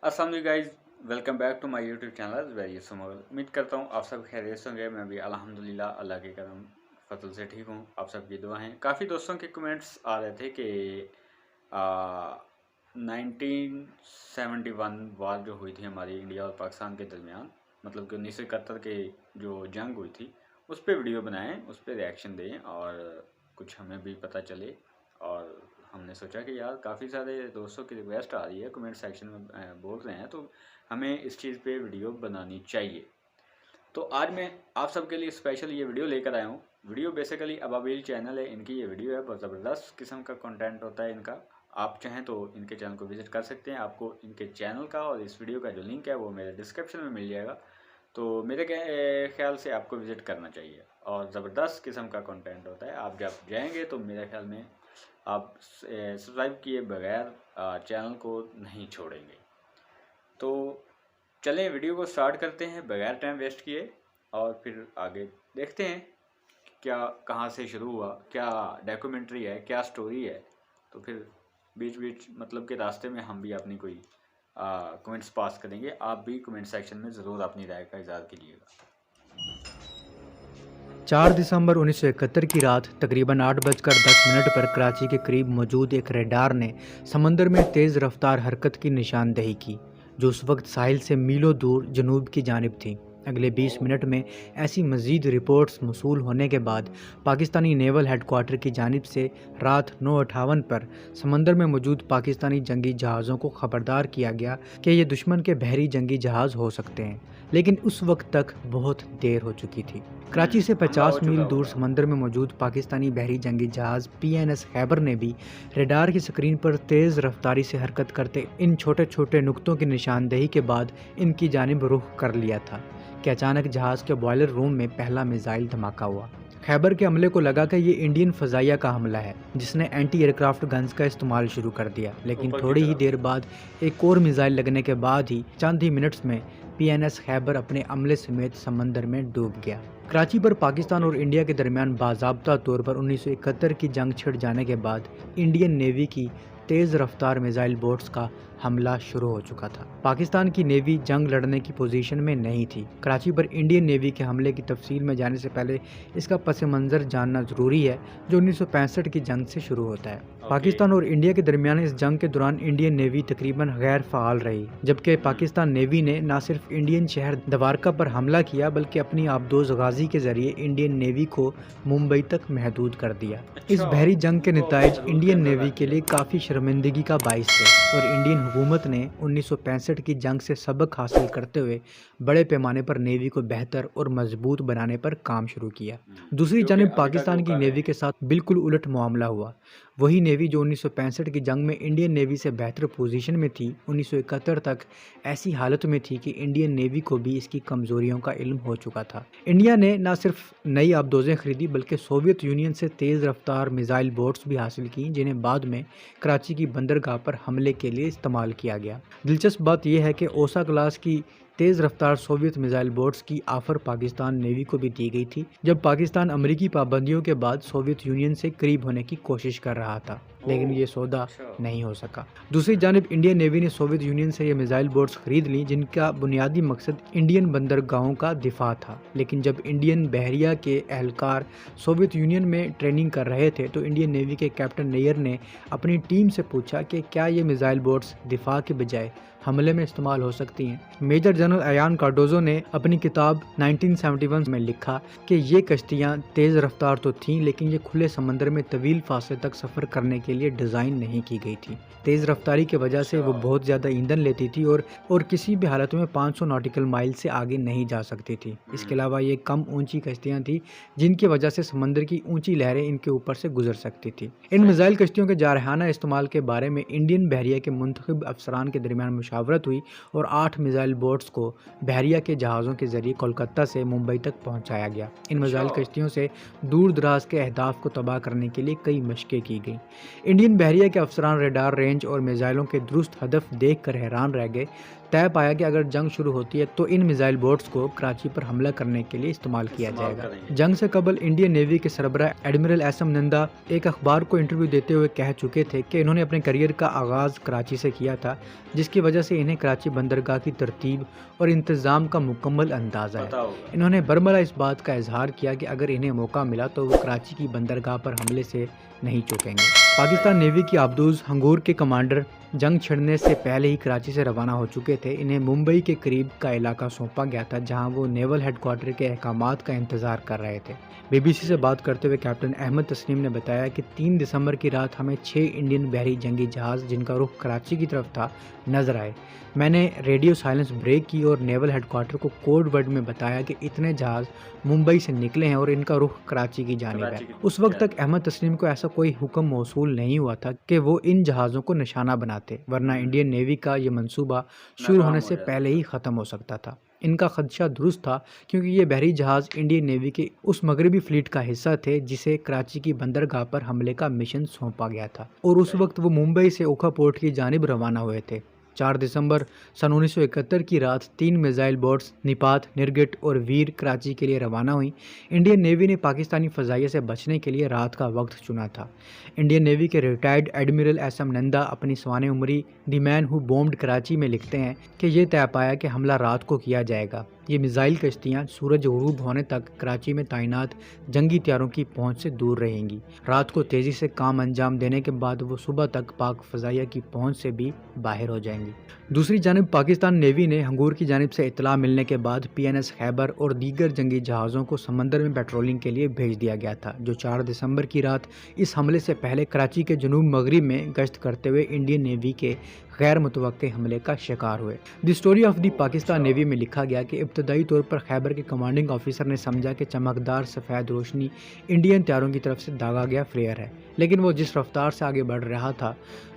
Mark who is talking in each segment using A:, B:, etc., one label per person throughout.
A: अस्सलाम वालेकुम guys, welcome back to my YouTube channel very small. उम्मीद करता हूँ आप सब खैरियत से होंगे। मैं भी अल्हम्दुलिल्लाह अल्लाह के करम फजल से ठीक हूँ। आप सबकी दुआ हैं। काफ़ी दोस्तों के कमेंट्स आ रहे थे कि 1971 वार जो हुई थी हमारी इंडिया और पाकिस्तान के दरमियान, मतलब कि 1971 के जो जंग हुई थी उस पर वीडियो बनाएं, उस पर रिएक्शन दें और कुछ हमें भी पता चले। और हमने सोचा कि यार काफ़ी सारे दोस्तों की रिक्वेस्ट आ रही है, कमेंट सेक्शन में बोल रहे हैं, तो हमें इस चीज़ पे वीडियो बनानी चाहिए। तो आज मैं आप सबके लिए स्पेशल ये वीडियो लेकर आया हूँ। वीडियो बेसिकली अबाबिल चैनल है, इनकी ये वीडियो है, बहुत ज़बरदस्त किस्म का कंटेंट होता है इनका। आप चाहें तो इनके चैनल को विज़िट कर सकते हैं। आपको इनके चैनल का और इस वीडियो का जो लिंक है वो मेरे डिस्क्रिप्शन में मिल जाएगा। तो मेरे ख्याल से आपको विज़िट करना चाहिए और ज़बरदस्त किस्म का कंटेंट होता है। आप जब जाएंगे तो मेरे ख्याल में आप सब्सक्राइब किए बगैर चैनल को नहीं छोड़ेंगे। तो चलें वीडियो को स्टार्ट करते हैं बगैर टाइम वेस्ट किए और फिर आगे देखते हैं क्या कहाँ से शुरू हुआ, क्या डॉक्यूमेंट्री है, क्या स्टोरी है। तो फिर बीच बीच मतलब के रास्ते में हम भी अपनी कोई कमेंट्स पास करेंगे। आप भी कमेंट सेक्शन में ज़रूर अपनी राय का इज़हार कीजिएगा।
B: 4 दिसंबर 1971 की रात तकरीबन 8:10 पर कराची के करीब मौजूद एक रडार ने समंदर में तेज़ रफ्तार हरकत की निशानदेही की, जो उस वक्त साहिल से मीलों दूर जनूब की जानिब थी। अगले 20 मिनट में ऐसी मज़ीद रिपोर्ट्स मौसूल होने के बाद पाकिस्तानी नेवल हेडक्वार्टर की जानिब से रात 9:58 पर समंदर में मौजूद पाकिस्तानी जंगी जहाज़ों को खबरदार किया गया कि ये दुश्मन के बहरी जंगी जहाज़ हो सकते हैं, लेकिन उस वक्त तक बहुत देर हो चुकी थी। कराची से
A: हमला
B: 50
A: हो
B: मील
A: चुका
B: दूर
A: होगा।
B: समंदर में मौजूद पाकिस्तानी बहरी जंगी जहाज़ PNS खैबर ने भी रडार की स्क्रीन पर तेज़ रफ्तारी से हरकत करते इन छोटे छोटे नुक्तों की निशानदेही के बाद इनकी जानिब रुख कर लिया था कि अचानक जहाज़ के बॉयलर रूम में पहला मिसाइल धमाका हुआ। खैबर के हमले को लगा कि ये इंडियन फ़ज़ाइया का हमला है, जिसने एंटी एयरक्राफ्ट गन्स का इस्तेमाल शुरू कर दिया। लेकिन
A: ऊपर की
B: थोड़ी ही
A: तरफ।
B: देर बाद एक और मिसाइल लगने के बाद ही चंद ही मिनट्स में PNS खैबर अपने अमले समेत समंदर में डूब गया। कराची पर पाकिस्तान और इंडिया के दरमियान बाज़ाब्ता तौर पर 1971 की जंग छिड़ जाने के बाद इंडियन नेवी की तेज़ रफ्तार मिसाइल बोट्स का हमला शुरू हो चुका था। पाकिस्तान की नेवी जंग लड़ने की पोजीशन में नहीं थी। कराची पर इंडियन नेवी के हमले की तफसील में जाने से पहले इसका पस मंज़र जानना ज़रूरी है, जो 1965 की जंग से शुरू होता है। पाकिस्तान और इंडिया के दरमियान इस जंग के दौरान इंडियन नेवी तकरीबन गैर फ़ाल रही, जबकि पाकिस्तान नेवी ने न सिर्फ इंडियन शहर दवारका पर हमला किया बल्कि अपनी आबदोज गाजी के ज़रिए इंडियन नेवी को मुंबई तक महदूद कर दिया। इस
A: अच्छा,
B: बहरी जंग के
A: तो अपने
B: नताइज
A: हदूद के
B: इंडियन
A: अंदर
B: नेवी
A: रख
B: के
A: दिया।
B: लिए काफ़ी शर्मिंदगी का बाइस थे और इंडियन हुकूमत ने 1965 की जंग से सबक हासिल करते हुए बड़े पैमाने पर नेवी को बेहतर और मजबूत बनाने पर काम शुरू किया। दूसरी
A: क्योंकि
B: जानब
A: अभी तक वो
B: पाकिस्तान की
A: कर रहे
B: नेवी के
A: हैं।
B: साथ बिल्कुल उलट मामला हुआ। वही नेवी जो 1965 की जंग में इंडियन नेवी से बेहतर पोजीशन में थी, 1971 तक ऐसी हालत में थी कि इंडियन नेवी को भी इसकी कमज़ोरियों का इल्म हो चुका था। इंडिया ने न सिर्फ नई आबदोज़ें खरीदी बल्कि सोवियत यूनियन से तेज़ रफ्तार मिसाइल बोट्स भी हासिल की, जिन्हें बाद में कराची की बंदरगाह पर हमले के लिए इस्तेमाल किया गया। दिलचस्प बात यह है कि ओसा क्लास की तेज़ रफ्तार सोवियत मिसाइल बोट्स की आफर पाकिस्तान नेवी को भी दी गई थी, जब पाकिस्तान अमरीकी पाबंदियों के बाद सोवियत यूनियन से करीब होने की कोशिश कर रहा था, लेकिन ये सौदा
A: अच्छा।
B: नहीं हो सका। दूसरी जानिब इंडियन नेवी ने सोवियत यूनियन से ये मिसाइल बोट्स खरीद ली, जिनका बुनियादी मकसद इंडियन बंदरगाहों का दिफा था। लेकिन जब इंडियन बहरिया के एहलकार सोवियत यूनियन में ट्रेनिंग कर रहे थे तो इंडियन नेवी के कैप्टन नेयर ने अपनी टीम से पूछा कि क्या ये मिसाइल बोट्स दिफा के बजाय हमले में इस्तेमाल हो सकती हैं। मेजर जनरल अयान कार्डोजो ने अपनी किताब 1971 में लिखा कि ये कश्तियाँ तेज़ रफ्तार तो थीं, लेकिन ये खुले समंदर में तवील फासले तक सफ़र करने के लिए डिज़ाइन नहीं की गई थी। तेज़ रफ्तारी की वजह से वो बहुत ज़्यादा ईंधन लेती थी और किसी भी हालत में 500 नॉटिकल माइल से आगे नहीं जा सकती थी। इसके अलावा ये कम ऊंची कश्तियाँ थीं, जिनकी वजह से समंदर की ऊंची लहरें इनके ऊपर से गुजर सकती थी। इन मिसाइल कश्तियों के जारहाना इस्तेमाल के बारे में इंडियन बहरिया के मुंतखब अफसरान के दरमियान मुशावरत हुई और 8 मिसाइल बोट्स को बहरिया के जहाज़ों के ज़रिए कोलकाता से मुंबई तक पहुंचाया गया। इन मिसाइल कश्तियों से दूर दराज के अहदाफ को तबाह करने के लिए कई मशक़ें की गईं। इंडियन बहरिया के अफसरान रडार रेंज और मिसाइलों के दुरुस्त हदफ देख कर हैरान रह गए, طے پایا کہ اگر جنگ شروع ہوتی ہے تو ان میزائل بوٹس کو کراچی پر حملہ کرنے کے لیے استعمال کیا جائے گا۔ جنگ سے قبل انڈین نیوی کے سربراہ ایڈمرل ایس ایم نندا ایک اخبار کو انٹرویو دیتے ہوئے کہہ چکے تھے کہ انہوں نے اپنے کیریئر کا آغاز کراچی سے کیا تھا، جس کی وجہ سے انہیں کراچی بندرگاہ کی ترتیب اور انتظام کا مکمل اندازہ ہے۔ انہوں نے برملا اس بات کا اظہار کیا کہ اگر انہیں موقع ملا تو وہ کراچی کی بندرگاہ پر حملے سے نہیں چوکیں گے۔ پاکستان نیوی کی آبدوز ہنگور کے کمانڈر جنگ چھڑنے سے پہلے ہی کراچی سے روانہ ہو چکے تھے۔ انہیں ممبئی کے قریب کا علاقہ سونپا گیا تھا جہاں وہ نیول ہیڈ کوارٹر کے احکامات کا انتظار کر رہے تھے۔ بی بی سی سے بات کرتے ہوئے کیپٹن احمد تسنیم نے بتایا کہ 3 دسمبر کی رات ہمیں 6 انڈین بحری جنگی جہاز جن کا رخ کراچی کی طرف تھا نظر آئے۔ میں نے ریڈیو سائلنس بریک کی اور نیول ہیڈ کوارٹر کو کوڈ ورڈ میں بتایا کہ اتنے جہاز ممبئی سے نکلے ہیں اور ان کا رخ کراچی کی جانب ہے۔ اس وقت تک احمد تسنیم کو ایسا کوئی حکم موصول نہیں hua تھا کہ وہ ان جہازوں کو نشانہ بناتے، ورنہ انڈین نیوی کا یہ منصوبہ شروع ہونے سے پہلے ہی ختم ہو سکتا تھا۔ ان کا خدشہ درست تھا کیونکہ یہ بحری جہاز انڈین نیوی کے اس مغربی فلیٹ کا حصہ تھے جسے کراچی کی بندرگاہ پر حملے کا مشن سونپا گیا تھا، اور اس وقت وہ ممبئی سے اوکھا پورٹ کی جانب روانہ ہوئے تھے۔ 4 دسمبر سن 1971 کی رات 3 میزائل بوٹس نپات، نرگٹ اور ویر کراچی کے لیے روانہ ہوئیں۔ انڈین نیوی نے پاکستانی فضائیہ سے بچنے کے لیے رات کا وقت چنا تھا۔ انڈین نیوی کے ریٹائرڈ ایڈمرل ایس ایم نندا اپنی سوانح عمری دی مین ہو بومبڈ کراچی میں لکھتے ہیں کہ یہ طے پایا کہ حملہ رات کو کیا جائے گا۔ یہ میزائل کشتیاں سورج غروب ہونے تک کراچی میں تعینات جنگی طیاروں کی پہنچ سے دور رہیں گی۔ رات کو تیزی سے کام انجام دینے کے بعد وہ صبح تک پاک فضائیہ کی پہنچ سے بھی باہر ہو جائیں گی۔ دوسری جانب پاکستان نیوی نے ہنگور کی جانب سے اطلاع ملنے کے بعد پی این ایس خیبر اور دیگر جنگی جہازوں کو سمندر میں پیٹرولنگ کے لیے بھیج دیا گیا تھا، جو 4 دسمبر کی رات اس حملے سے پہلے کراچی کے جنوب مغرب میں گشت کرتے ہوئے انڈین نیوی کے غیر متوقع حملے کا شکار ہوئے۔ The story of the Pakistan navy میں لکھا گیا کہ ابتدائی طور پر خیبر کے کمانڈنگ آفیسر نے سمجھا کہ چمکدار سفید روشنی انڈین طیاروں کی طرف سے داغا گیا فلیئر ہے، لیکن وہ جس رفتار سے آگے بڑھ رہا تھا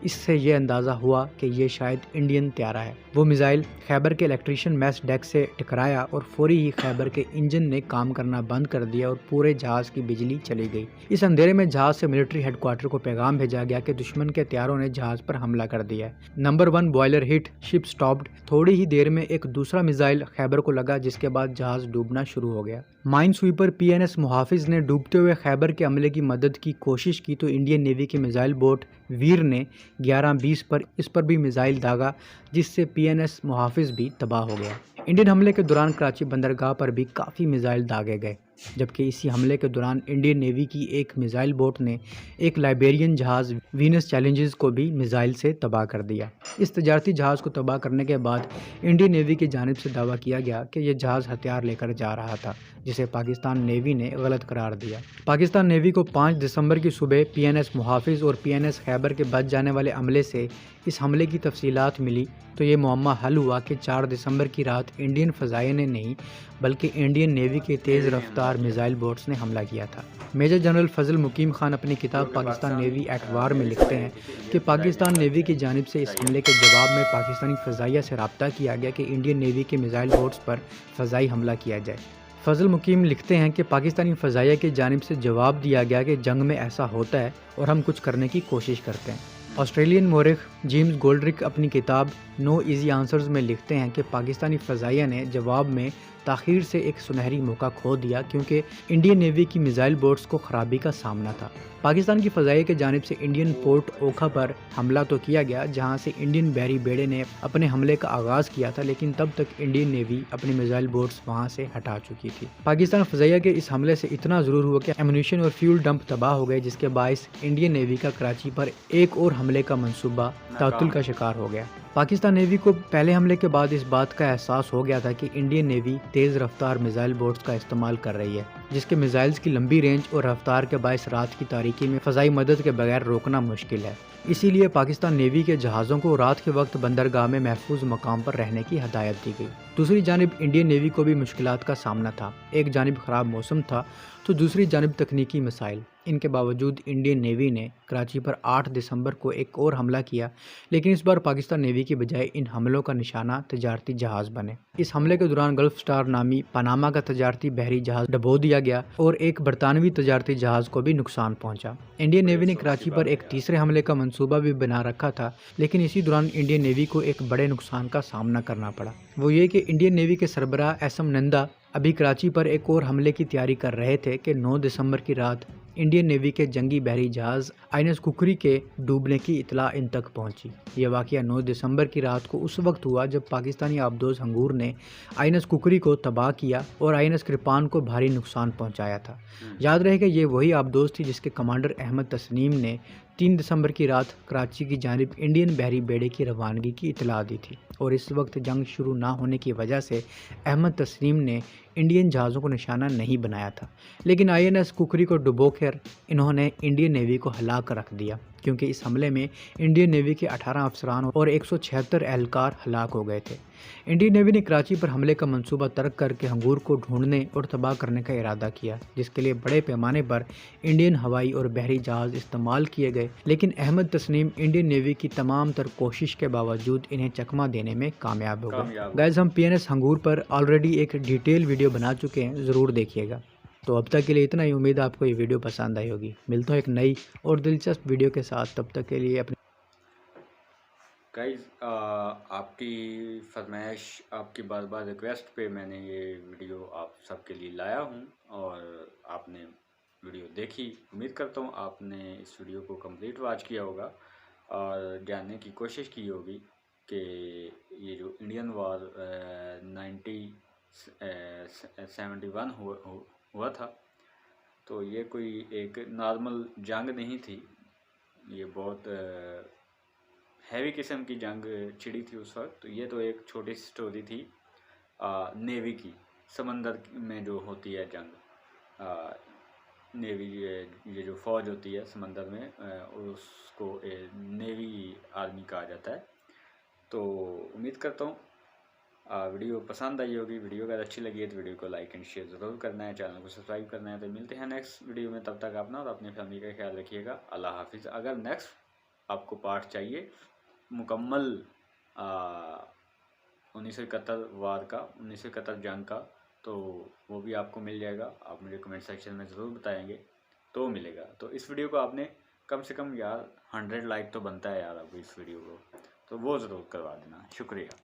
B: اس سے یہ اندازہ ہوا کہ یہ شاید انڈین طیارہ ہے۔ وہ میزائل خیبر کے الیکٹریشین میس ڈیک سے ٹکرایا اور فوری ہی خیبر کے انجن نے کام کرنا بند کر دیا اور پورے جہاز کی بجلی چلی گئی۔ اس اندھیرے میں جہاز سے ملٹری ہیڈ کوارٹر کو پیغام بھیجا گیا کہ دشمن کے طیاروں نے جہاز پر حملہ کر دیا ہے۔ نمبر 1 بوائلر ہٹ، شپ سٹاپڈ۔ تھوڑی ہی دیر میں ایک دوسرا میزائل خیبر کو لگا جس کے بعد جہاز ڈوبنا شروع ہو گیا۔ مائن سویپر پی این ایس محافظ نے ڈوبتے ہوئے خیبر کے عملے کی مدد کی کوشش کی تو انڈین نیوی کے میزائل بوٹ ویر نے 11:20 پر اس پر بھی میزائل داغا جس سے پی این ایس محافظ بھی تباہ ہو گیا۔ انڈین حملے کے دوران کراچی بندرگاہ پر بھی کافی میزائل داغے گئے، جبکہ اسی حملے کے دوران انڈین نیوی کی ایک میزائل بوٹ نے ایک لائبیرین جہاز وینس چیلنجز کو بھی میزائل سے تباہ کر دیا۔ اس تجارتی جہاز کو تباہ کرنے کے بعد انڈین نیوی کی جانب سے دعویٰ کیا گیا کہ یہ جہاز ہتھیار لے کر جا رہا تھا، جسے پاکستان نیوی نے غلط قرار دیا۔ پاکستان نیوی کو 5 دسمبر کی صبح پی این ایس محافظ اور پی این ایس خیبر کے بچ جانے والے عملے سے اس حملے کی تفصیلات ملی تو یہ معمہ حل ہوا کہ 4 دسمبر کی رات انڈین فضائیہ نے نہیں بلکہ انڈین نیوی کے تیز رفتار میزائل بوٹس نے حملہ کیا تھا۔ میجر جنرل فضل مقیم خان اپنی کتاب پاکستان نیوی ایٹ وار میں لکھتے ہیں کہ پاکستان نیوی کی جانب سے اس حملے کے جواب میں پاکستانی فضائیہ سے رابطہ کیا گیا کہ انڈین نیوی کے میزائل بوٹس پر فضائی حملہ کیا جائے۔ فضل مقیم لکھتے ہیں کہ پاکستانی فضائیہ کی جانب سے جواب دیا گیا کہ جنگ میں ایسا ہوتا ہے اور ہم کچھ کرنے کی کوشش کرتے ہیں۔ آسٹریلین مورخ جیمز گولڈرک اپنی کتاب نو ایزی آنسرز میں لکھتے ہیں کہ پاکستانی فضائیہ نے جواب میں تاخیر سے ایک سنہری موقع کھو دیا کیونکہ انڈین نیوی کی میزائل بوٹس کو خرابی کا سامنا تھا۔ پاکستان کی فضائیہ کی جانب سے انڈین پورٹ اوکھا پر حملہ تو کیا گیا جہاں سے انڈین بحری بیڑے نے اپنے حملے کا آغاز کیا تھا، لیکن تب تک انڈین نیوی اپنی میزائل بوٹس وہاں سے ہٹا چکی تھی۔ پاکستان فضائیہ کے اس حملے سے اتنا ضرور ہوا کہ ایمونیشن اور فیول ڈمپ تباہ ہو گئے، جس کے باعث انڈین نیوی کا کراچی پر ایک اور حملے کا منصوبہ تعطل کا شکار ہو گیا۔ پاکستان نیوی کو پہلے حملے کے بعد اس بات کا احساس ہو گیا تھا کہ انڈین نیوی تیز رفتار میزائل بوٹس کا استعمال کر رہی ہے، جس کے میزائلز کی لمبی رینج اور رفتار کے باعث رات کی تاریکی میں فضائی مدد کے بغیر روکنا مشکل ہے۔ اسی لیے پاکستان نیوی کے جہازوں کو رات کے وقت بندرگاہ میں محفوظ مقام پر رہنے کی ہدایت دی گئی۔ دوسری جانب انڈین نیوی کو بھی مشکلات کا سامنا تھا۔ ایک جانب خراب موسم تھا تو دوسری جانب تکنیکی مسائل۔ ان کے باوجود انڈین نیوی نے کراچی پر 8 دسمبر کو ایک اور حملہ کیا، لیکن اس بار پاکستان نیوی کی بجائے ان حملوں کا نشانہ تجارتی جہاز بنے۔ اس حملے کے دوران گلف سٹار نامی پاناما کا تجارتی بحری جہاز ڈبو دیا گیا اور ایک برطانوی تجارتی جہاز کو بھی نقصان پہنچا۔ انڈین نیوی نے کراچی پر ایک تیسرے حملے کا मंसूबा भी बना रखा था, लेकिन इसी दौरान इंडियन नेवी को एक बड़े नुकसान का सामना करना पड़ा। वो ये कि इंडियन नेवी के सरबराह एस एम नंदा अभी कराची पर एक और हमले की तैयारी कर रहे थे कि 9 दिसंबर की रात इंडियन नेवी के जंगी बहरी जहाज़ आईएनएस कुकरी के डूबने की इतला इन तक पहुंची। ये वाक़या 9 दिसंबर की रात को उस वक्त हुआ जब पाकिस्तानी आबदोज हंगूर ने आईएनएस कुकरी को तबाह किया और आईएनएस कृपान को भारी नुकसान पहुंचाया था। याद रहे कि ये वही आबदोज थी जिसके कमांडर अहमद तस्नीम ने 3 दिसंबर की रात कराची की जानिब इंडियन बहरी बेड़े की रवानगी की इतला दी थी, और इस वक्त जंग शुरू ना होने की वजह से अहमद तस्नीम ने इंडियन जहाज़ों को निशाना नहीं बनाया था। लेकिन आईएनएस कुकरी को डुबोकर इन्होंने इंडियन नेवी को हिला कर रख दिया, क्योंकि इस हमले में इंडियन नेवी के 18 अफसरान और 176 एहलकार हलाक हो गए थे। इंडियन नेवी ने कराची पर हमले का मंसूबा तर्क करके हंगूर को ढूंढने और तबाह करने का इरादा किया, जिसके लिए बड़े पैमाने पर इंडियन हवाई और बहरी जहाज़ इस्तेमाल किए गए। लेकिन अहमद तस्नीम इंडियन नेवी की तमाम तर कोशिश के बावजूद इन्हें चकमा देने में कामयाब हो गए। गाइस, हम पीएनएस हंगूर पर ऑलरेडी एक डिटेल वीडियो बना चुके हैं, ज़रूर देखिएगा। तो अब तक के लिए इतना ही। उम्मीद है आपको ये वीडियो पसंद आई होगी। मिलता हूँ एक नई और दिलचस्प वीडियो के साथ, तब तक के लिए अपने
A: गाइस, आपकी फरमाइश, आपकी बार बार रिक्वेस्ट पे मैंने ये वीडियो आप सबके लिए लाया हूँ और आपने वीडियो देखी। उम्मीद करता हूँ आपने इस वीडियो को कंप्लीट वॉच किया होगा और जानने की कोशिश की होगी कि ये जो इंडियन वॉर 1971 हुआ था, तो ये कोई एक नॉर्मल जंग नहीं थी। ये बहुत हैवी किस्म की जंग छिड़ी थी उस वक्त। तो ये तो एक छोटी सी स्टोरी थी नेवी की। समंदर में जो होती है जंग, नेवी, ये जो फ़ौज होती है समंदर में, उसको नेवी आर्मी कहा जाता है। तो उम्मीद करता हूँ वीडियो पसंद आई होगी। वीडियो अगर अच्छी लगी है तो वीडियो को लाइक एंड शेयर ज़रूर करना है, चैनल को सब्सक्राइब करना है। तो मिलते हैं नेक्स्ट वीडियो में, तब तक अपना और अपनी फैमिली का ख्याल रखिएगा। अल्लाह हाफिज़। अगर नेक्स्ट आपको पार्ट चाहिए मुकम्मल 1971 वार का, 1971 जंग का, तो वो भी आपको मिल जाएगा। आप मुझे कमेंट सेक्शन में ज़रूर बताएंगे तो मिलेगा। तो इस वीडियो को आपने कम से कम यार 100 लाइक तो बनता है यार अब इस वीडियो को, तो वो ज़रूर करवा देना। शुक्रिया।